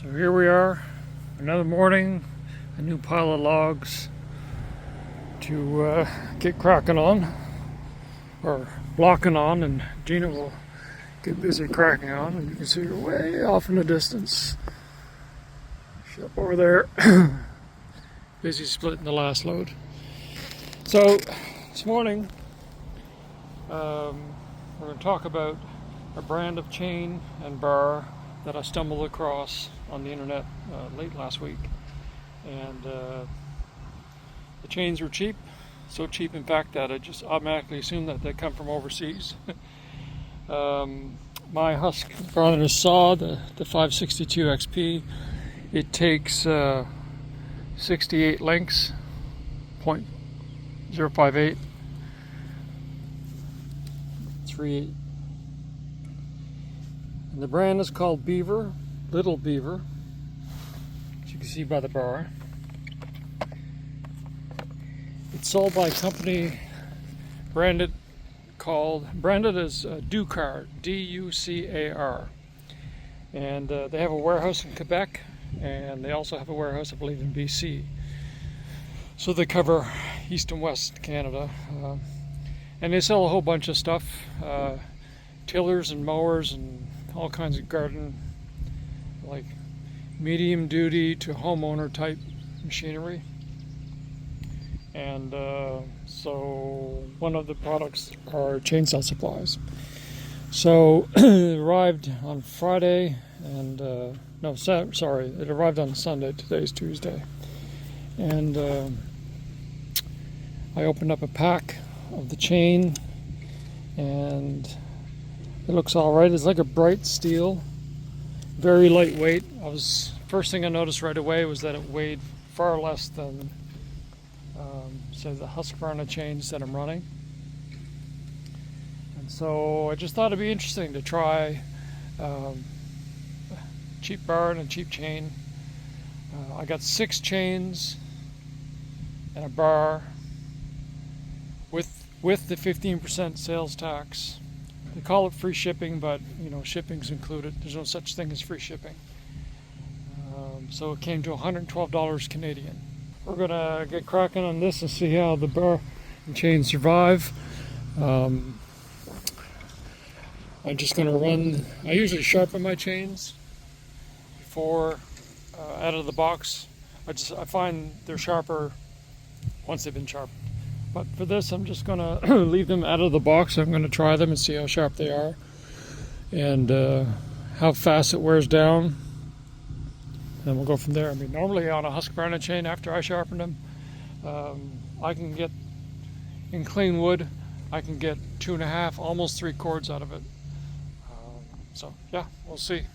So here we are, another morning, a new pile of logs to get cracking on, or blocking on, and Gina will get busy cracking on. And you can see her way off in the distance. She's up over there, busy splitting the last load. So this morning, we're going to talk about a brand of chain and bar that I stumbled across on the internet late last week. And the chains were cheap, so cheap in fact that I just automatically assumed that they come from overseas. My Husqvarna saw, the 562 XP, it takes 68 lengths, 0.058, 3/8. And the brand is called Beaver, Little Beaver, as you can see by the bar. It's sold by a company branded as Ducar, D-U-C-A-R. And they have a warehouse in Quebec, and they also have a warehouse, I believe, in BC. So they cover East and West Canada. And they sell a whole bunch of stuff, tillers and mowers and all kinds of garden, like medium duty to homeowner type machinery. And so one of the products are chainsaw supplies. So it arrived on Friday, and it arrived on Sunday. Today's Tuesday. And I opened up a pack of the chain, and it looks all right. It's like a bright steel, very lightweight. First thing I noticed right away was that it weighed far less than say the Husqvarna chains that I'm running. And so I just thought it'd be interesting to try a cheap bar and a cheap chain. I got 6 chains and a bar with the 15% sales tax. They call it free shipping, but shipping's included. There's no such thing as free shipping. So it came to $112 Canadian. We're gonna get cracking on this and see how the bar and chain survive. I'm just gonna I usually sharpen my chains before out of the box. I find they're sharper once they've been sharpened. But for this, I'm just going to leave them out of the box. I'm going to try them and see how sharp they are and how fast it wears down. And we'll go from there. I mean, normally on a Husqvarna chain, after I sharpen them, I can get, in clean wood, I can get 2.5, almost 3 cords out of it. So yeah, we'll see.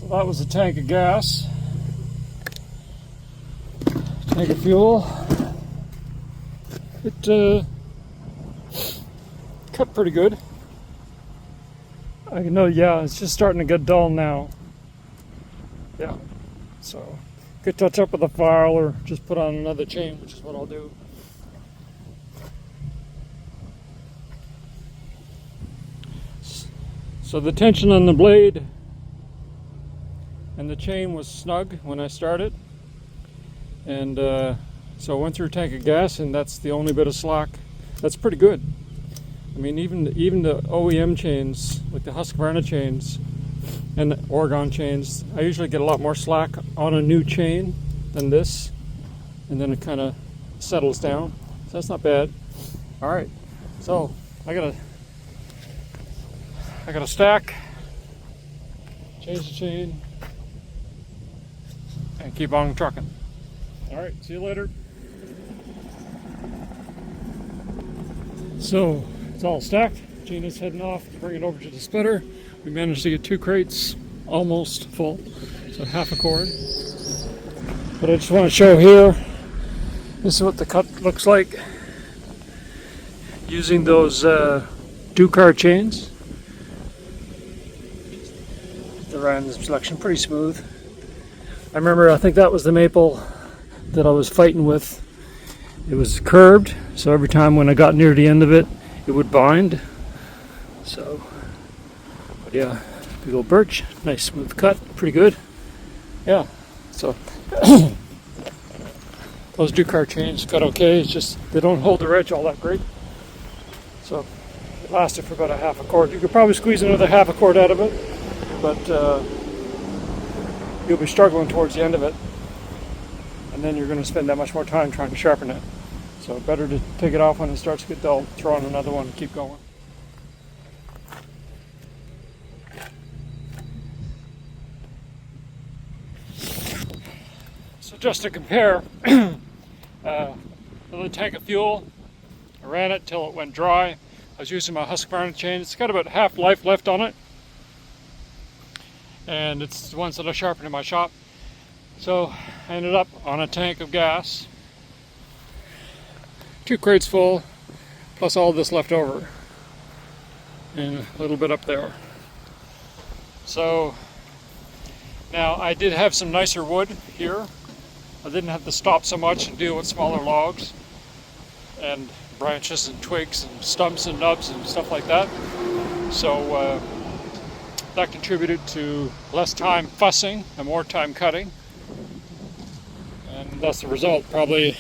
So that was a tank of gas, tank of fuel. It cut pretty good. I know, yeah, it's just starting to get dull now. Yeah, so could touch up with a file or just put on another chain, which is what I'll do. So the tension on the blade and the chain was snug when I started, and so I went through a tank of gas, and that's the only bit of slack. That's pretty good. I mean, even the OEM chains, like the Husqvarna chains and the Oregon chains, I usually get a lot more slack on a new chain than this, and then it kind of settles down. So that's not bad. All right, so I gotta stack, change the chain, and keep on trucking. All right, see you later. So it's all stacked. Gina's heading off to bring it over to the splitter. We managed to get 2 crates almost full, so half a cord. But I just want to show here, this is what the cut looks like using those Ducar chains. The random selection, pretty smooth. I remember, I think that was the maple that I was fighting with. It was curved, so every time when I got near the end of it, it would bind. So, but yeah, big old birch, nice smooth cut, pretty good. Yeah, so those Ducar chains cut okay. It's just they don't hold the edge all that great. So it lasted for about a half a cord. You could probably squeeze another half a cord out of it, but you'll be struggling towards the end of it, and then you're going to spend that much more time trying to sharpen it. So better to take it off when it starts to get dull, throw on another one, and keep going. So just to compare, another tank of fuel, I ran it till it went dry. I was using my Husqvarna chain. It's got about half life left on it, and it's the ones that I sharpen in my shop. So I ended up on a tank of gas, 2 crates full, plus all this left over, and a little bit up there. So now I did have some nicer wood here. I didn't have to stop so much and deal with smaller logs and branches and twigs and stumps and nubs and stuff like that. So that contributed to less time fussing and more time cutting. And that's the result, probably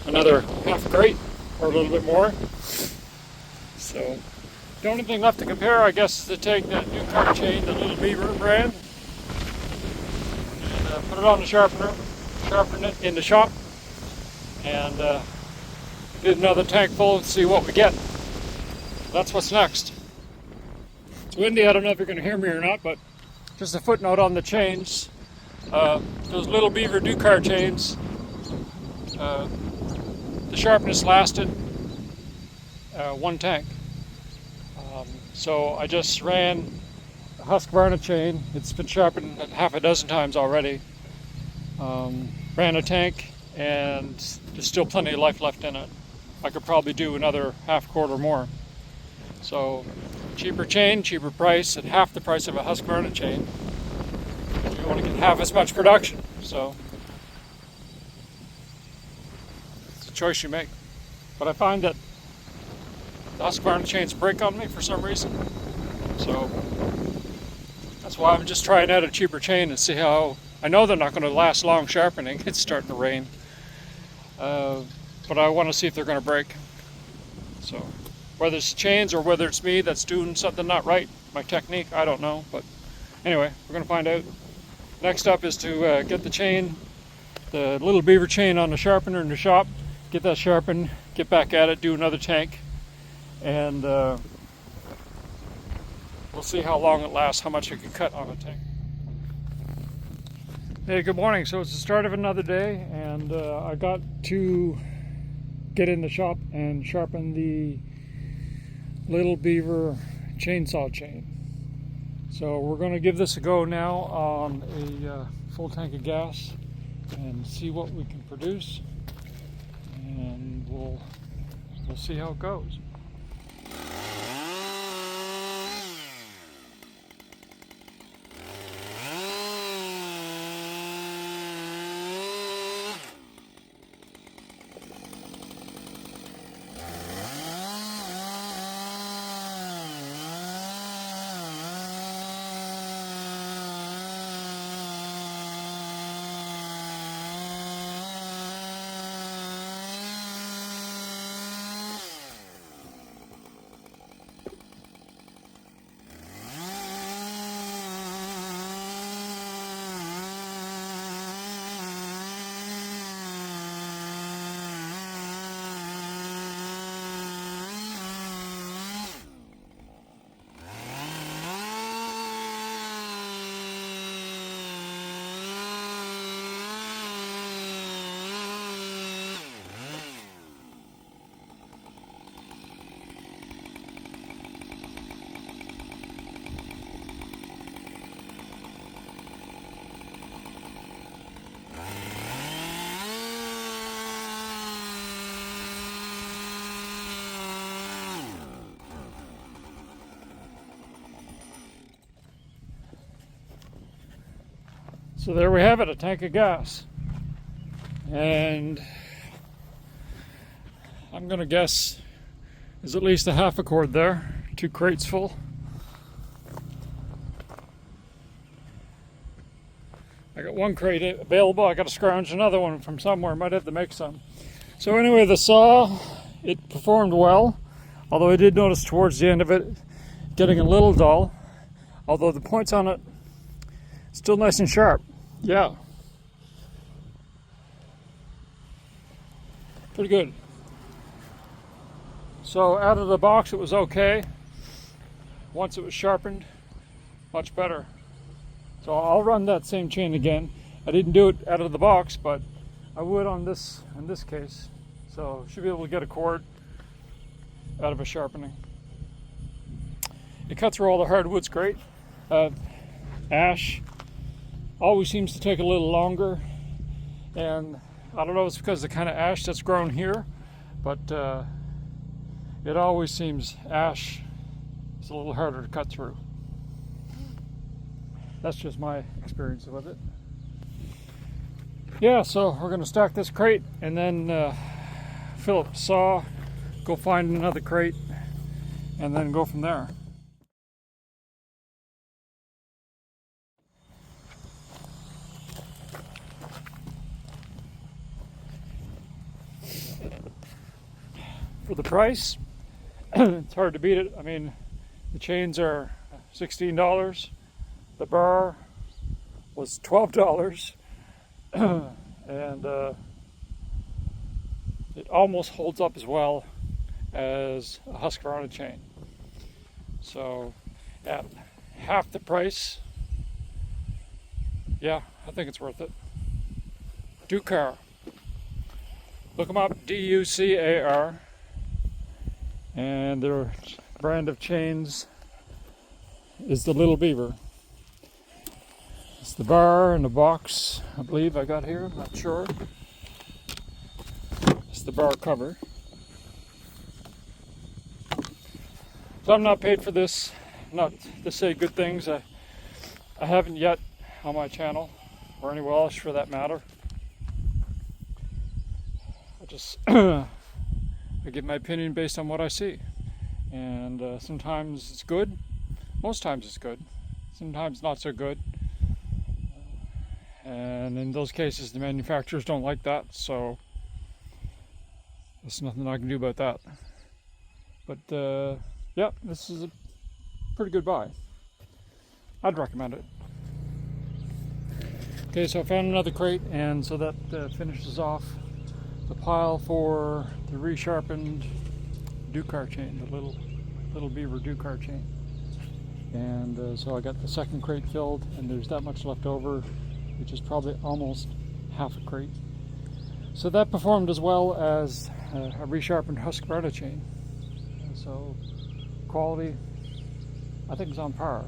another half crate or a little bit more. So the only thing left to compare, I guess, is to take that Ducar chain, the Little Beaver brand, and put it on the sharpener, sharpen it in the shop, and get another tank full and see what we get. That's what's next. It's windy, I don't know if you're going to hear me or not, but just a footnote on the chains. Those Little Beaver Ducar chains, the sharpness lasted 1 tank. So I just ran a Husqvarna chain. It's been sharpened half a dozen times already. Ran a tank, and there's still plenty of life left in it. I could probably do another half cord or more. So cheaper chain, cheaper price, at half the price of a Husqvarna chain. You want to get half as much production. So it's a choice you make. But I find that the Husqvarna chains break on me for some reason. So that's why I'm just trying out a cheaper chain and see how. I know they're not going to last long sharpening. It's starting to rain. But I want to see if they're going to break. So whether it's chains or whether it's me that's doing something not right, my technique, I don't know. But anyway, we're going to find out. Next up is to get the chain, the Little Beaver chain, on the sharpener in the shop, get that sharpened, get back at it, do another tank, and we'll see how long it lasts, how much you can cut on a tank. Hey, good morning. So it's the start of another day, and I got to get in the shop and sharpen the Little Beaver chainsaw chain. So we're going to give this a go now on a full tank of gas and see what we can produce, and we'll see how it goes. So there we have it, a tank of gas. And I'm gonna guess there's at least a half a cord there, 2 crates full. I got 1 crate available. I gotta scrounge another one from somewhere, might have to make some. So anyway, the saw, it performed well, although I did notice towards the end of it getting a little dull, although the points on it still nice and sharp. Yeah. Pretty good. So out of the box it was okay. Once it was sharpened, much better. So I'll run that same chain again. I didn't do it out of the box, but I would on this in this case. So should be able to get a cord out of a sharpening. It cuts through all the hardwoods great. Ash always seems to take a little longer, and I don't know if it's because of the kind of ash that's grown here, but it always seems ash is a little harder to cut through. That's just my experience with it. Yeah, so we're going to stack this crate and then fill up the saw, go find another crate, and then go from there. For the price, it's hard to beat it. I mean, the chains are $16. The bar was $12. And it almost holds up as well as a Husqvarna chain. So at half the price, yeah, I think it's worth it. Ducar. Look them up, D-U-C-A-R. And their brand of chains is the Little Beaver. It's the bar and the box, I believe I got here, I'm not sure. It's the bar cover. So I'm not paid for this, not to say good things. I haven't yet on my channel, or anywhere else for that matter. I just I give my opinion based on what I see, and sometimes it's good, most times it's good, sometimes not so good, and in those cases the manufacturers don't like that, so there's nothing I can do about that. But yeah, this is a pretty good buy. I'd recommend it. Okay, so I found another crate, and so that finishes off the pile for the resharpened Ducar chain, the Little Beaver Ducar chain. And so I got the second crate filled, and there's that much left over, which is probably almost half a crate. So that performed as well as a resharpened Husqvarna chain. And so quality, I think, is on par.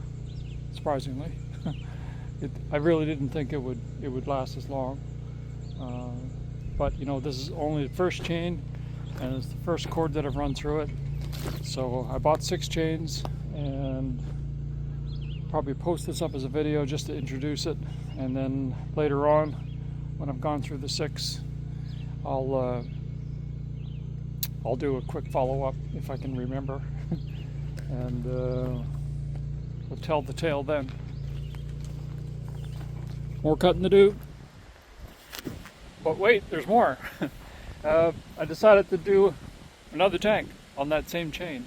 surprisingly. I really didn't think it would last as long. But you know, this is only the first chain, and it's the first cord that I've run through it. So I bought 6 chains, and probably post this up as a video just to introduce it, and then later on, when I've gone through the 6, I'll do a quick follow-up if I can remember, and we'll tell the tale then. More cutting to do. But wait, there's more. I decided to do another tank on that same chain,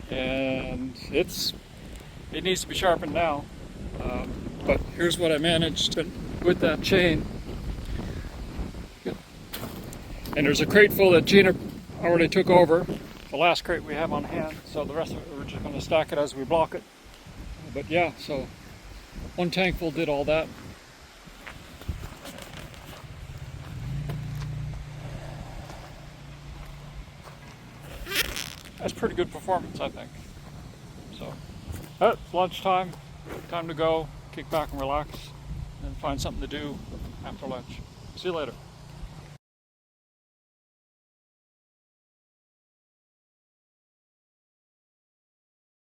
and it needs to be sharpened now. But here's what I managed with that chain. And there's a crate full that Gina already took over, the last crate we have on hand, so the rest of it we're just going to stack it as we block it. But yeah, so one tank full did all that. That's pretty good performance, I think. So, it's lunchtime, time to go, kick back and relax, and find something to do after lunch. See you later.